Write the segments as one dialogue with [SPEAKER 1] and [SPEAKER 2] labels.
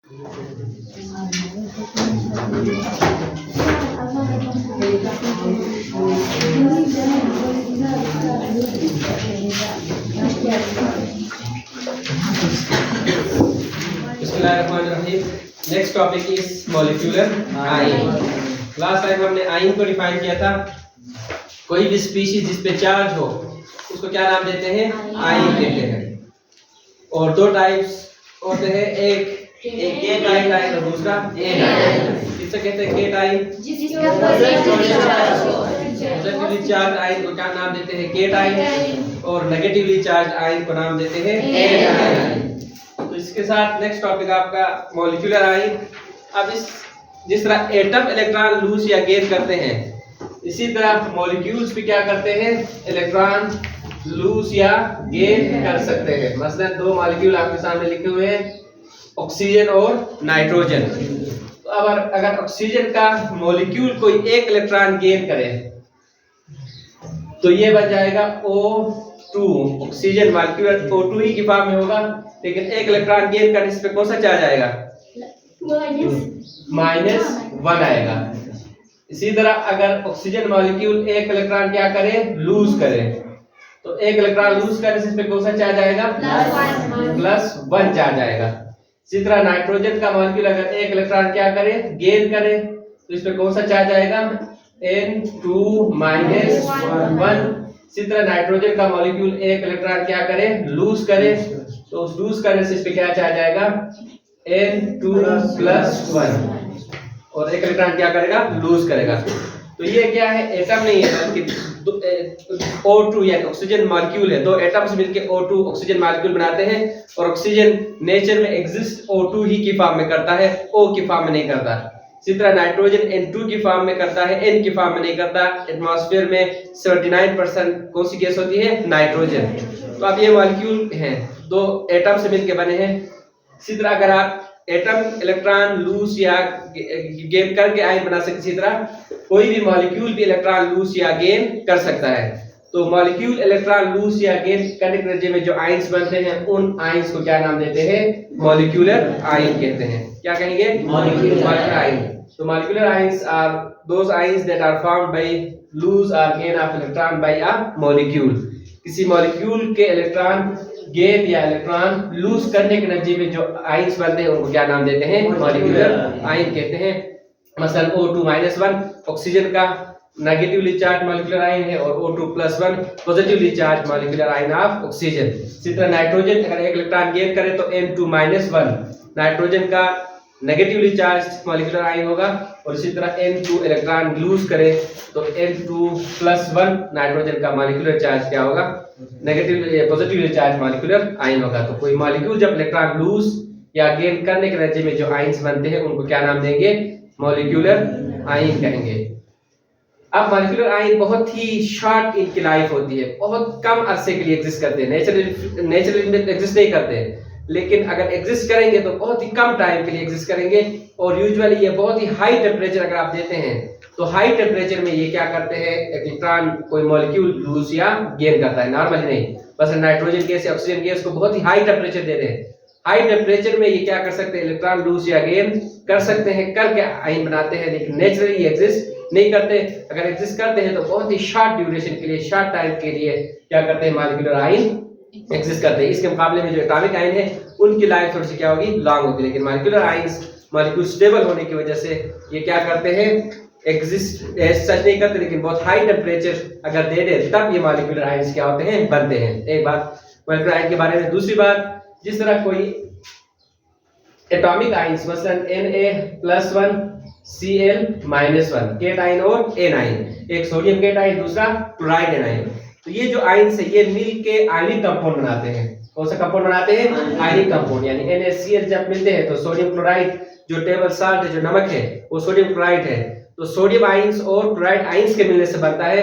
[SPEAKER 1] Next topic is molecular ion. Last time हमने ion को define किया था। कोई भी स्पीशीज जिस पे चार्ज हो उसको क्या नाम देते हैं? आयन कहते हैं। और दो टाइप्स होते हैं, एक के टाइप और दूसरा एन टाइप। किससे कहते हैं के टाइप? पॉजिटिवली चार्ज आयन को क्या नाम देते हैं? के टाइप। और नेगेटिवली चार्ज आयन को नाम देते हैं एन आयन। तो इसके साथ नेक्स्ट टॉपिक आपका मॉलिक्यूलर आयन। अब इस जिस तरह एटम इलेक्ट्रॉन लूज या गेन करते हैं, इसी तरह मॉलिक्यूल्स भी क्या करते हैं? इलेक्ट्रॉन लूज या गेन कर सकते हैं। मसलन दो मॉलिक्यूल आपके सामने लिखे हुए हैं, ऑक्सीजन और नाइट्रोजन। तो अब अगर ऑक्सीजन का मॉलिक्यूल कोई एक इलेक्ट्रॉन गेन करे तो ये बन जाएगा O2। ऑक्सीजन मॉलिक्यूल O2 ही की फॉर्म में होगा, लेकिन एक इलेक्ट्रॉन गेन करने से कौन सा चार्ज आएगा? -1 आएगा। इसी तरह अगर ऑक्सीजन मॉलिक्यूल एक इलेक्ट्रॉन क्या करे? लूज करे, तो एक इलेक्ट्रॉन लूज करने से इस पे कौन सा चार्ज आएगा? +1 चार्ज आएगा। इसी तरह नाइट्रोजन का मॉलिक्यूल अगर एक इलेक्ट्रॉन क्या करे? गेन करे, तो इस पे कौन सा चार्ज आएगा? N2 -1। इसी तरह नाइट्रोजन का मॉलिक्यूल एक इलेक्ट्रॉन क्या करे? लूज करे, तो उस लूज करने से इस पे क्या चार्ज आएगा? N2 +1। और एक इलेक्ट्रॉन क्या करेगा? लूज करेगा। तो ये क्या है? एटम नहीं है, बल्कि O2 या ऑक्सीजन मॉलिक्यूल है। दो एटम्स मिलके O2 ऑक्सीजन मॉलिक्यूल बनाते हैं। और ऑक्सीजन नेचर में एग्जिस्ट O2 ही की फॉर्म में करता है, O की फॉर्म में नहीं करता। इसी तरह नाइट्रोजन N2 की फॉर्म में करता है, N की फॉर्म में नहीं करता। एटमॉस्फेयर में 79% कौन सी गैस होती है? नाइट्रोजन। तो अब ये मॉलिक्यूल हैं, दो एटम से मिलकर बने हैं। इसी तरह अगर आप एटम इलेक्ट्रॉन लूज या गेन करके आयन बना सकते, इसी तरह कोई भी मॉलिक्यूल भी इलेक्ट्रॉन लूज या गेन कर सकता है। तो मॉलिक्यूल इलेक्ट्रॉन लूज या गेन करने के नतीजे में जो आयन्स बनते हैं, उन आयन्स को क्या नाम देते हैं? मॉलिक्यूलर आयन कहते हैं। क्या कहेंगे? Molecular ion. तो molecular ions are those ions that are formed by lose और gain of electron by a molecule. किसी मॉलिक्यूल के इलेक्ट्रॉन गेन या इलेक्ट्रॉन लूज करने के नतीजे में जो आयन्स बनते हैं, उनको क्या नाम देते हैं? मॉलिक्यूलर आयन कहते हैं। मसलन O2 -1 ऑक्सीजन का नेगेटिवली चार्ज मॉलिक्यूलर आयन है, और O2 +1 positively charge molecular ion of oxygen. इसी तरह नाइट्रोजन अगर एक इलेक्ट्रॉन गेन करे तो N2 -1 नाइट्रोजन का नेगेटिवली चार्ज मॉलिक्यूलर आयन होगा। और इसी तरह N2 इलेक्ट्रॉन लूज करे तो N2 +1 नाइट्रोजन का मॉलिक्यूलर चार्ज क्या होगा? Negatively positively charge molecular ion होगा। तो कोई मॉलिक्यूल जब इलेक्ट्रॉन लूज या गेन करने के नतीजे में जो आयन्स बनते हैं, उनको क्या नाम देंगे? मॉलिक्यूलर आयन कहेंगे। अब मॉलिक्यूलर आयन बहुत ही शॉर्ट इनकी लाइफ होती है, बहुत कम अरसे के लिए एग्जिस्ट करते हैं। नेचुरली एग्जिस्ट नहीं करते, लेकिन अगर एग्जिस्ट करेंगे तो बहुत ही कम टाइम के लिए एग्जिस्ट करेंगे। और यूजुअली ये बहुत ही हाई टेम्परेचर अगर आप देते हैं, तो हाई टेम्परेचर में ये क्या करते हैं? इलेक्ट्रॉन कोई मॉलिक्यूल लूज या गेन करता है, नॉर्मली नहीं। बस नाइट्रोजन गैस या ऑक्सीजन गैस को बहुत ही हाई टेम्परेचर दे दें, हाई टेम्परेचर में ये क्या कर सकते हैं? इलेक्ट्रॉन लूज या गेन कर सकते हैं, करके आयन बनाते हैं। लेकिन नेचुरली एग्जिस्ट नहीं करते। अगर एग्जिस्ट करते हैं तो बहुत ही शॉर्ट ड्यूरेशन के लिए, शॉर्ट टाइम के लिए क्या करते हैं? मॉलिक्यूलर आयन एग्जिस्ट करते हैं। इसके मुकाबले में जो एटॉमिक आयन है, उनकी लाइफ थोड़ी सी क्या होगी? लॉन्ग होगी। लेकिन मॉलिक्यूलर आयन्स मॉलिक्यूल स्टेबल होने की वजह से ये क्या करते हैं? एग्जिस्ट सच नहीं करते, लेकिन बहुत हाई टेम्परेचर अगर दे दे तब ये मॉलिक्यूलर आयन्स क्या होते हैं? बनते हैं। एक बात मॉलिक्यूलर आयन के बारे में। दूसरी बात, जिस तरह कोई एटॉमिक आयन्स मसलन Na+1 Cl -1 केट आयन और एन आयन, एक सोडियम केट आयन, दूसरा क्लोराइड एनायन। तो ये जो आयन्स है, ये मिल के आयनिक कंपाउंड बनाते हैं। कौन सा कंपाउंड बनाते हैं? Ionic compound. यानी NaCl जब मिलते हैं तो सोडियम क्लोराइड जो टेबल साल्ट है, जो नमक है, वो सोडियम क्लोराइड है। तो सोडियम आयन्स और क्लोराइड आयन्स के मिलने से बनता है।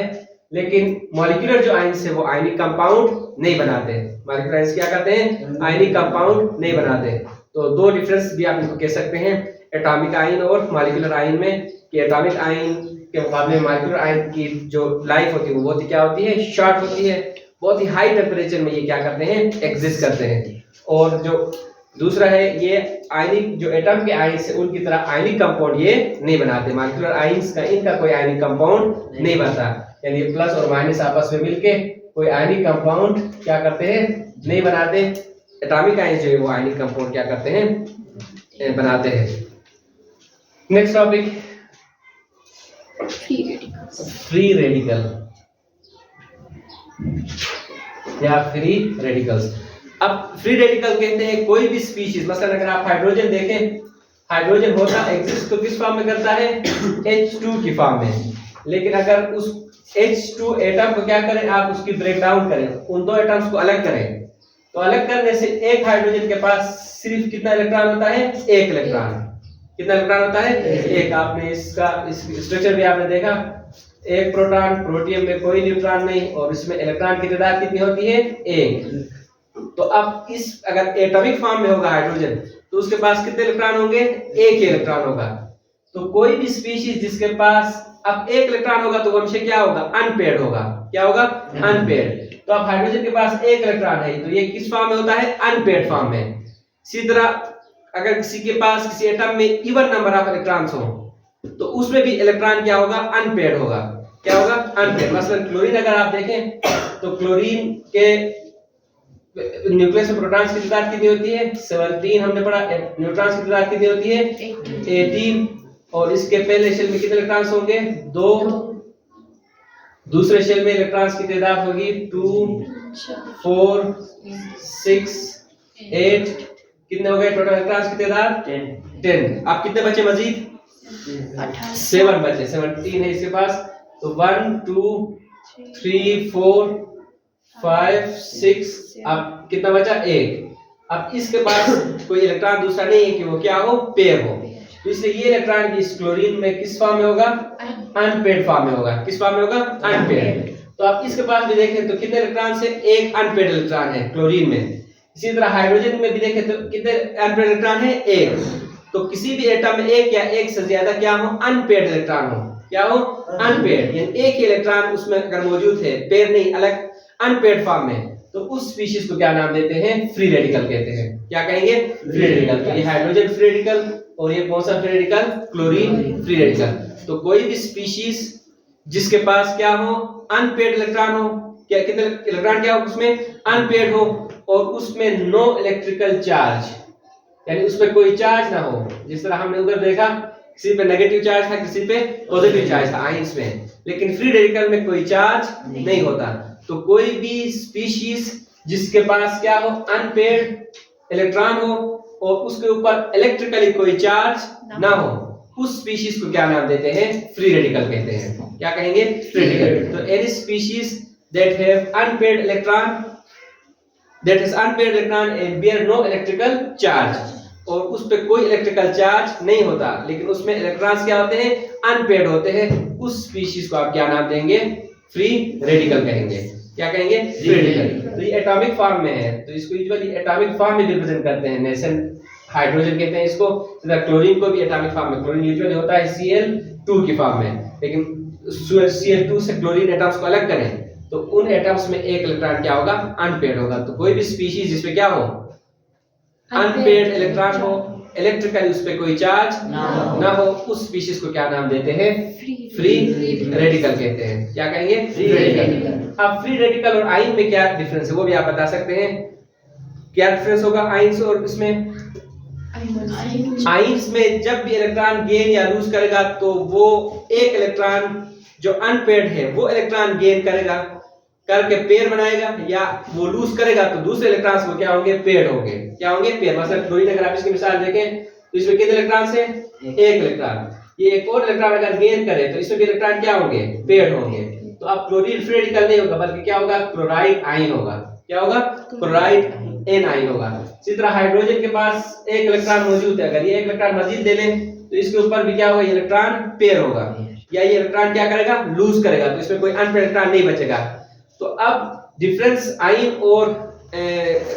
[SPEAKER 1] लेकिन मॉलिक्यूलर जो आयन्स है वो आयनिक कंपाउंड नहीं बनाते। मॉलिक्यूलर आयन्स क्या करते हैं? आयनिक कंपाउंड नहीं बनाते। तो दो डिफरेंस भी आप इनको कह सकते हैं एटॉमिक आयन और मॉलिक्यूलर आयन में, कि एटॉमिक आयन के मुकाबले मॉलिक्यूलर आयन की जो लाइफ होती है वो बहुत ही क्या होती है? शॉर्ट होती है। बहुत ही हाई टेम्परेचर में ये क्या करते हैं? एग्जिस्ट करते हैं। और जो दूसरा है ये आयनिक जो एटम के आयन्स है उनकी तरह आयनिक कंपाउंड ये नहीं बनाते, मॉलिक्यूलर आयन्स का इनका कोई आयनिक कंपाउंड नहीं बनता, यानी प्लस और माइनस आपस में मिलके कोई आयनिक कंपाउंड क्या करते हैं नहीं बनाते। एटॉमिक आयन्स जो है वो आयनिक कंपाउंड क्या करते हैं बनाते हैं। नेक्स्ट टॉपिक फ्री रेडिकल या फ्री रेडिकल्स। अब फ्री रेडिकल कहते हैं कोई भी स्पीशीज, मतलब अगर आप हाइड्रोजन देखें, हाइड्रोजन होता एग्जिस्ट तो किस फॉर्म में करता है H2 की फॉर्म में, लेकिन अगर उस H2 एटम को क्या करें आप उसकी ब्रेक डाउन करें, उन दो एटम्स को अलग करें, तो अलग करने से एक हाइड्रोजन के पास सिर्फ कितना इलेक्ट्रॉन होता है एक इलेक्ट्रॉन। कितना इलेक्ट्रॉन होता है एक। आपने इसका स्ट्रक्चर भी आपने देखा, एक प्रोटॉन, प्रोटियम में कोई न्यूट्रॉन नहीं और इसमें इलेक्ट्रॉन की तादाद कितनी होती है एक। तो अब इस अगर एटॉमिक फॉर्म में होगा हाइड्रोजन तो उसके पास कितने इलेक्ट्रॉन होंगे एक ही इलेक्ट्रॉन होगा। तो कोई भी स्पीशीज जिसके पास अब एक इलेक्ट्रॉन होगा तो वो हमेशा क्या होगा अनपेयर्ड होगा। क्या होगा अनपेयर्ड। तो अब हाइड्रोजन के पास एक इलेक्ट्रॉन है तो ये किस फॉर्म में होता है अनपेयर्ड फॉर्म में। इसी तरह अगर किसी के पास किसी एटम में इवन नंबर ऑफ इलेक्ट्रॉन्स हो तो उसमें भी इलेक्ट्रॉन क्या होगा अनपेयर्ड होगा। क्या होगा अनपेयर्ड। मसलन क्लोरीन अगर आप देखें तो क्लोरीन के न्यूक्लियस में प्रोटॉन्स की तादाद कितनी होती है 17 हमने पढ़ा। न्यूट्रॉन्स की तादाद कितनी होती है 18 और इसके पहले शेल में कितने इलेक्ट्रॉन्स होंगे 2। दूसरे शेल में इलेक्ट्रॉन्स की तादाद होगी 2 4 6 8 कितने हो गए टोटल इलेक्ट्रॉन्स की तादाद 10। अब कितने बचे मजीद 7 बचे। 17 है इसके पास तो 1 2 3 4 5 6 अब कितना बचा 1। अब इसके पास कोई इलेक्ट्रॉन दूसरा नहीं है कि वो क्या हो पेयर हो, तो इसलिए ये इलेक्ट्रॉन इस क्लोरीन में किस फॉर्म में होगा अनपेयर्ड फॉर्म में होगा। किस फॉर्म में होगा अनपेयर्ड। तो आप इसके पास भी देखें तो कितने इलेक्ट्रॉन से एक अनपेयर्ड इलेक्ट्रॉन है क्लोरीन में। इसी तरह हाइड्रोजन में भी देखें तो कितने अनपेयर्ड इलेक्ट्रॉन है एक। तो किसी भी एटम में एक या एक से ज्यादा क्या हो अनपेयर्ड इलेक्ट्रॉन हो। क्या हो अनपेयर्ड, यानी एक ही इलेक्ट्रॉन उसमें अगर मौजूद है पेयर नहीं अलग अनपेयर्ड फॉर्म में, तो उस स्पीशीज को क्या नाम देते हैं फ्री रेडिकल कहते हैं। क्या कहेंगे फ्री रेडिकल। तो ये हाइड्रोजन फ्री रेडिकल और ये कौन सा free radical chlorine free radical. तो कोई भी स्पीशीज जिसके पास क्या हो अनपेयर्ड इलेक्ट्रॉन हो, क्या कितने इलेक्ट्रॉन क्या हो उसमें अनपेयर्ड हो और उसमें नो इलेक्ट्रिकल चार्ज, यानी उसमें कोई चार्ज ना हो। जिस तरह हमने उधर देखा किसी पे नेगेटिव चार्ज था किसी पे पॉजिटिव चार्ज था आयंस में, लेकिन फ्री रेडिकल में कोई चार्ज नहीं होता। तो कोई भी स्पीशीज जिसके पास क्या हो अनपेयर्ड इलेक्ट्रॉन हो और उसके ऊपर इलेक्ट्रिकली कोई चार्ज ना हो, उस स्पीशीज को क्या नाम देते हैं फ्री रेडिकल कहते हैं। क्या कहेंगे फ्री रेडिकल। तो any species that have unpaired electron that is unpaired electron and bear no electrical charge, और उस पे कोई इलेक्ट्रिकल चार्ज नहीं होता लेकिन उसमें इलेक्ट्रॉन्स क्या होते हैं अनपेयर्ड होते हैं, उस स्पीशीज को आप क्या नाम देंगे फ्री रेडिकल कहेंगे। क्या कहेंगे फ्री रेडिकल। तो ये एटॉमिक फॉर्म में है तो इसको यूजुअली एटॉमिक फॉर्म में रिप्रेजेंट करते हैं। नेसेंट हाइड्रोजन कहते हैं इसको। क्लोरीन को भी एटॉमिक फॉर्म में, क्लोरीन यूजुअली होता है Cl2 की फॉर्म में, लेकिन Cl2 से क्लोरीन एटम्स को अलग करें तो उन एटम्स में एक इलेक्ट्रॉन क्या होगा अनपेयर्ड होगा। तो कोई भी स्पीशीज जिसमें क्या हो अनपेयर्ड इलेक्ट्रॉन हो, इलेक्ट्रिकली उस पे कोई चार्ज ना हो, उस स्पीशीज को क्या नाम देते हैं फ्री रेडिकल कहते हैं। क्या कहेंगे फ्री रेडिकल। अब फ्री रेडिकल और आयन में क्या डिफरेंस है वो भी आप बता सकते हैं। क्या डिफरेंस होगा आयंस और इसमें। आयंस में जब भी इलेक्ट्रॉन गेन या लूज करेगा तो वो एक इलेक्ट्रॉन जो अनपेयर्ड है वो इलेक्ट्रॉन गेन करेगा करके पेयर बनाएगा, या वो लूज करेगा तो दूसरे इलेक्ट्रॉन्स वो क्या होंगे पेयर्ड होंगे। क्या होंगे पेयर। मतलब क्लोरीन अगर आप इसकी मिसाल देखें तो इसमें कितने इलेक्ट्रॉन है एक इलेक्ट्रॉन। ये एक और इलेक्ट्रॉन अगर गेन करे तो इसमें भी इलेक्ट्रॉन क्या होंगे पेयर्ड होंगे। तो अब क्लोरीन फ्री रेडिकल नहीं होगा बल्कि क्या होगा क्लोराइड आयन होगा। क्या होगा क्लोराइड एन आयन होगा। इसी तरह हाइड्रोजन के पास एक इलेक्ट्रॉन मौजूद है, अगर ये एक इलेक्ट्रॉन मजीद दे लें तो इसके ऊपर भी क्या होगा इलेक्ट्रॉन पेयर होगा, या ये इलेक्ट्रॉन क्या करेगा लूज करेगा तो इसमें कोई अनपेयर्ड इलेक्ट्रॉन नहीं बचेगा। तो अब डिफरेंस आयन और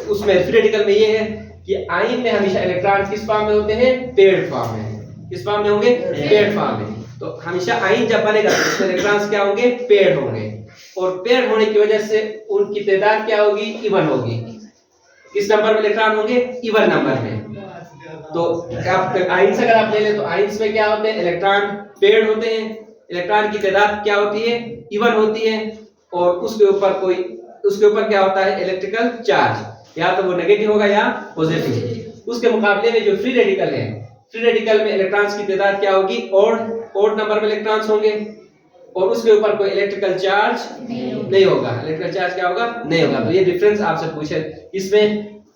[SPEAKER 1] उसमें फ्री रेडिकल में ये है कि आयन में हमेशा इलेक्ट्रॉन किस फॉर्म में होते हैं पेयर्ड फॉर्म में। किस फॉर्म में होंगे पेयर्ड फॉर्म में। तो हमेशा आयन जब बनेगा तो उसमें इलेक्ट्रॉन्स क्या होंगे पेयर्ड होंगे और पेयर्ड होने की वजह से उनकी तादाद क्या होगी इवन होगी। किस नंबर में इलेक्ट्रॉन होंगे? इवन नंबर में। तो आइंस अगर आप ले लें तो आइंस में क्या होते हैं? इलेक्ट्रॉन पेड होते हैं। इलेक्ट्रॉन की तादाद क्या होती है? इवन होती है। और उसके ऊपर क्या होता है? इलेक्ट्रिकल चार्ज, या तो वो नेगेटिव होगा या पॉजिटिव। उसके मुकाबले में जो फ्री रेडिकल है, फ्री रेडिकल में इलेक्ट्रॉन्स की तादाद क्या होगी? ओड नंबर में इलेक्ट्रॉन्स होंगे और उसके ऊपर कोई इलेक्ट्रिकल चार्ज नहीं होगा। इलेक्ट्रिकल चार्ज क्या होगा? नहीं होगा। तो ये डिफरेंस आपसे पूछे इसमें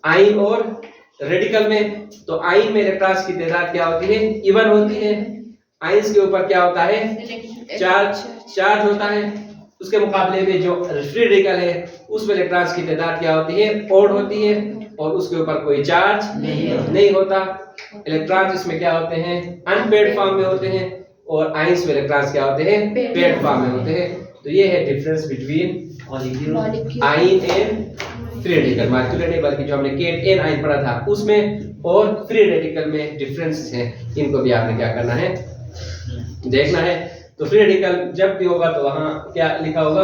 [SPEAKER 1] आयन और रेडिकल में। तो आयन में इलेक्ट्रॉन्स की तादाद क्या होती है? इवन होती है। आयंस के ऊपर क्या होता है? चार्ज होता है। उसके मुकाबले में जो फ्री रेडिकल है उसमें इलेक्ट्रॉन्स की तादाद क्या होती है? ओड होती है और उसके ऊपर कोई चार्ज नहीं होता। इलेक्ट्रॉन्स इसमें क्या होते हैं? अनपेड फॉर्म में होते हैं और आयंस में इलेक्ट्रॉन्स क्या होते हैं? पेड फॉर्म में होते हैं। तो ये है difference between ion and free radical. Molecular नहीं बल्कि जो हमने केट एन आयन पढ़ा था उसमें और फ्री रेडिकल में डिफरेंस है। इनको भी आपने क्या करना है? देखना है। तो फ्री रेडिकल जब भी होगा तो वहां क्या लिखा होगा?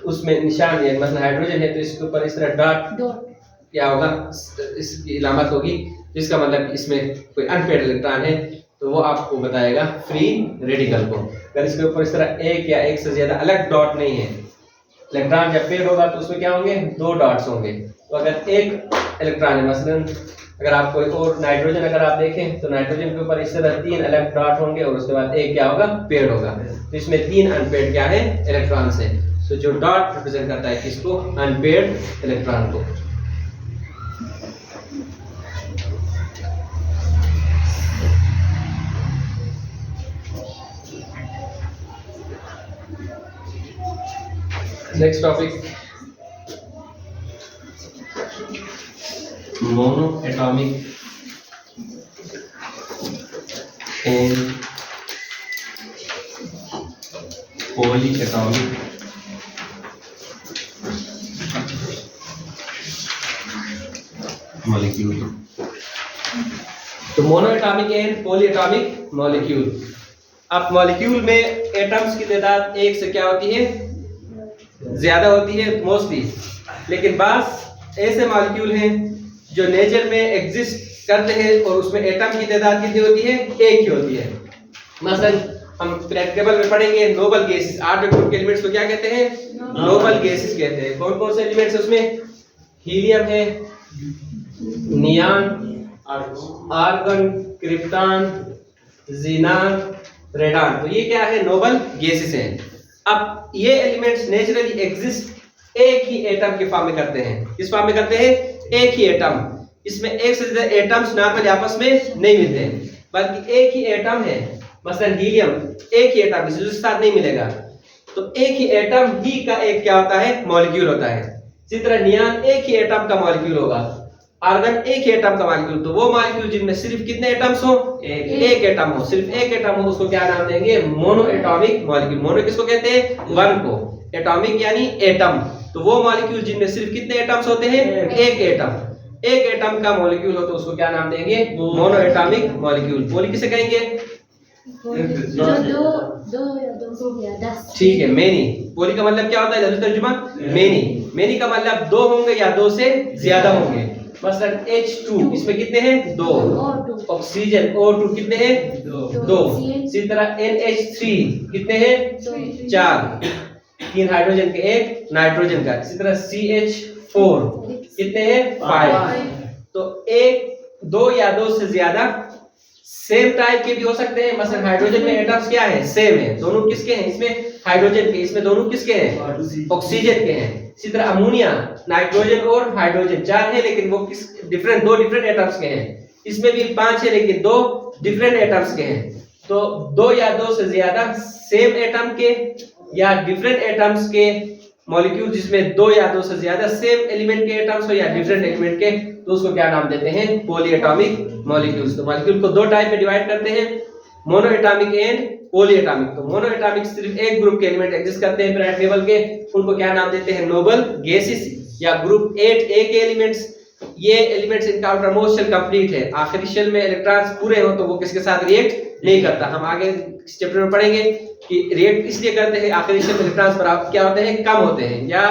[SPEAKER 1] उसमें निशान है, मतलब हाइड्रोजन है तो इसके ऊपर इस तरह डॉट क्या होगा? इसकी इलामत होगी, जिसका मतलब इसमें कोई अनपेड इलेक्ट्रॉन है तो वो आपको बताएगा फ्री रेडिकल को। अगर इसके ऊपर इस तरह एक या एक से ज्यादा अलग डॉट नहीं है, इलेक्ट्रॉन जब पेड होगा तो उसमें क्या होंगे? दो डॉट्स होंगे। तो अगर एक इलेक्ट्रॉन है, मसलन अगर आप कोई और नाइट्रोजन अगर आप देखें तो नाइट्रोजन के ऊपर इस तरह तीन अलग डॉट होंगे और उसके बाद एक क्या होगा? पेड होगा। तो इसमें तीन अनपेड क्या है? इलेक्ट्रॉन्स है। तो जो डॉट रिप्रेजेंट करता है किसको? अनपेड इलेक्ट्रॉन को। Next topic monoatomic and polyatomic molecule. तो monoatomic and polyatomic molecule. अब मॉलिक्यूल में एटम्स की तादाद एक से क्या होती है? ज्यादा होती है मोस्टली, लेकिन बास ऐसे मॉलिक्यूल हैं जो नेचर में एग्जिस्ट करते हैं और उसमें एटम की तादाद कितनी होती है? एक ही होती है। मसलन हम प्रैक्टिकल में पढ़ेंगे नोबल गैसेस, 8 ग्रुप के एलिमेंट्स को क्या कहते हैं? नोबल गैसेस कहते हैं। कौन कौन से एलिमेंट्स उसमें? हीलियम है, नियान, आर्गन, क्रिप्टॉन, ज़ीनान, रेडान। तो ये क्या है? नोबल गैसेस हैं। अब ये एलिमेंट्स नेचुरली एग्जिस्ट एक ही एटम के फॉर्म में करते हैं। किस फॉर्म में करते हैं? एक ही एटम। इसमें एक से ज्यादा एटम्स नॉर्मली आपस में नहीं मिलते हैं, बल्कि एक ही एटम है। मसलन हीलियम एक ही एटम, किसी दूसरे साथ नहीं मिलेगा। तो एक ही एटम ही का एक क्या होता है? मॉलिक्यूल होता है। इसी तरह नियान एक ही एटम का मॉलिक्यूल होगा, आर्गन एक ही एटम का मॉलिक्यूल। तो वो मॉलिक्यूल जिनमें सिर्फ कितने एटम्स हो? एक एटम हो, सिर्फ एक एटम हो, उसको क्या नाम देंगे? Mono atomic molecule. मोनो किसको कहते हैं? वन को। एटॉमिक यानी एटम। तो वो मॉलिक्यूल जिनमें सिर्फ कितने एटम्स होते हैं? एक एटम। एक एटम का मॉलिक्यूल हो तो उसको क्या नाम देंगे? Mono atomic molecule. पॉली किसे कहेंगे? ठीक है, मेनी। पॉली का मतलब क्या होता है? तर्जुमा मेनी। मेनी का मतलब दो होंगे या दो से ज्यादा होंगे। मसलन H2 इसमें कितने हैं? दो। ऑक्सीजन O2 कितने हैं? दो। इसी तरह NH3 कितने हैं? चार। तीन हाइड्रोजन के एक नाइट्रोजन का। इसी तरह CH4 कितने हैं? 5। तो एक, दो या दो से ज्यादा सेम टाइप के भी हो सकते हैं। मसलन हाइड्रोजन में एटम्स क्या है? सेम है। दोनों किसके हैं? इसमें हाइड्रोजन के, इसमें दोनों किसके हैं? ऑक्सीजन के हैं। इसी तरह अमोनिया, नाइट्रोजन और हाइड्रोजन चार है लेकिन वो किस डिफरेंट, दो डिफरेंट एटम्स के हैं। इसमें भी 5 है लेकिन दो डिफरेंट एटम्स के हैं। तो दो या दो से ज्यादा सेम एटम के या डिफरेंट एटम्स के मॉलिक्यूल जिसमें दो या दो से ज्यादा सेम एलिमेंट के एटम्स हो या डिफरेंट एलिमेंट के, तो उसको क्या नाम देते हैं? Poly atomic molecules. तो मॉलिक्यूल को दो टाइप में डिवाइड करते हैं, mono atomic and poly atomic. तो मोनो एटॉमिक सिर्फ एक ग्रुप के एलिमेंट एग्जिस्ट करते हैं पीरियोडिक टेबल के, उनको क्या नाम देते हैं? नोबल गैसेस या ग्रुप 8A के एलिमेंट्स। ये एलिमेंट्स इनका आउटरमोस्ट शेल कंप्लीट है। आखिरी शेल में इलेक्ट्रॉन्स पूरे हो तो वो किसके साथ रिएक्ट नहीं करता। हम आगे इस चैप्टर में पढ़ेंगे कि रिएक्ट इसलिए करते हैं आखिरी शेल में इलेक्ट्रॉन्स पर क्या होते हैं? कम होते हैं या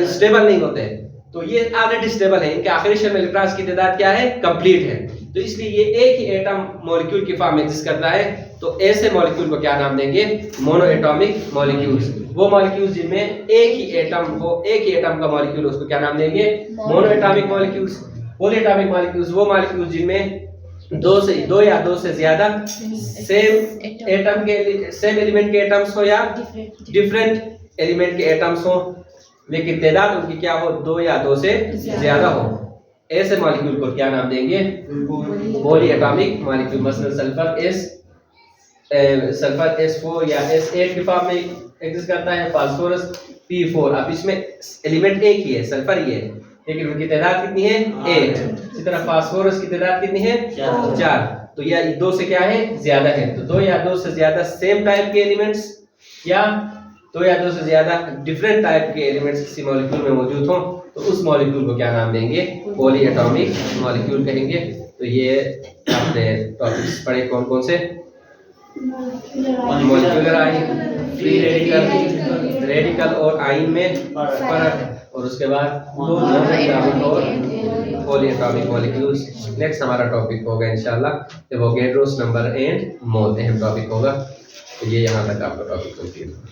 [SPEAKER 1] स्टेबल नहीं होते हैं। तो ये ऑलरेडी स्टेबल है, इनके आखिरी शेल में इलेक्ट्रॉन्स की तादाद क्या है, कंप्लीट है। तो इसलिए ये एक ही एटम मॉलिक्यूल की फॉर्म में एग्जिस्ट करता है। तो ऐसे मॉलिक्यूल को क्या नाम देंगे, मोनो एटॉमिक मॉलिक्यूल्स। वो मॉलिक्यूल्स जिनमें एक ही एटम का मॉलिक्यूल, उसको क्या नाम देंगे, mono atomic molecules. Poly atomic molecules वो मॉलिक्यूल्स जिनमें दो या दो से ज्यादा सेम एलिमेंट के एटम्स हो या डिफरेंट एलिमेंट के एटम्स हो, लेकिन तादाद उनकी क्या हो, दो या दो से ज्यादा हो। ऐसे मॉलिक्यूल को क्या नाम देंगे, पॉली एटॉमिक मॉलिक्यूल। मसलन सल्फर S4 या S8 की फॉर्म में एग्जिस्ट करता है, फास्फोरस P4। अब इसमें एलिमेंट एक ही है, सल्फर ही है, लेकिन उनकी तादाद कितनी है, 8। इसी तरह फास्फोरस की तादाद कितनी है, 4। तो यह दो से क्या है, ज्यादा है। तो दो या दो से ज्यादा सेम टाइप के एलिमेंट्स या दो या दो से ज्यादा डिफरेंट टाइप के एलिमेंट्स किसी मॉलिक्यूल में मौजूद हो, तो उस मॉलिक्यूल को क्या नाम देंगे, पॉली एटॉमिक मॉलिक्यूल कहेंगे। तो ये आपने टॉपिक्स पढ़े कौन कौन से, मॉलिक्यूलर आयन, फ्री रेडिकल और आयन में फर्क, और उसके बाद और पॉली एटॉमिक मॉलिक्यूल्स। नेक्स्ट हमारा टॉपिक होगा इंशाल्लाह एवोगैड्रोस नंबर एंड मोल, अहम टॉपिक होगा। तो ये यहाँ तक आपका टॉपिक कंप्लीट होगा।